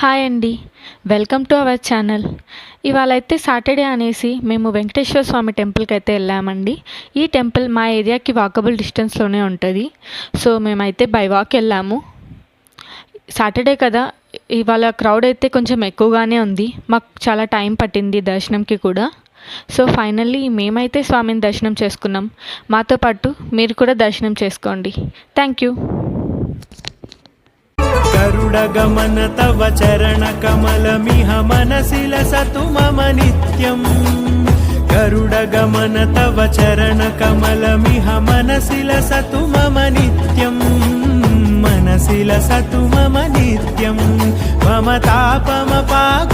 Hi అండి. Welcome to our channel. ఇవాళ అయితే సాటర్డే అనేసి మేము వెంకటేశ్వర స్వామి టెంపుల్కి అయితే వెళ్ళామండి. ఈ టెంపుల్ మా ఏరియాకి వాకబుల్ డిస్టెన్స్లోనే ఉంటుంది. సో మేమైతే బై వాక్ వెళ్ళాము. సాటర్డే కదా, ఇవాళ క్రౌడ్ అయితే కొంచెం ఎక్కువగానే ఉంది. మాకు చాలా టైం పట్టింది దర్శనంకి కూడా. సో ఫైనల్లీ మేమైతే స్వామిని దర్శనం చేసుకున్నాం. మాతో పాటు మీరు కూడా దర్శనం చేసుకోండి. Thank you. गरुडगमन तव चरणकमलमिह मनसि लसतु मम नित्यम्। गरुडगमन तव चरणकमलमिह मनसि लसतु मम नित्यम्। मनसि लसतु मम नित्यम्। मम तापमपाग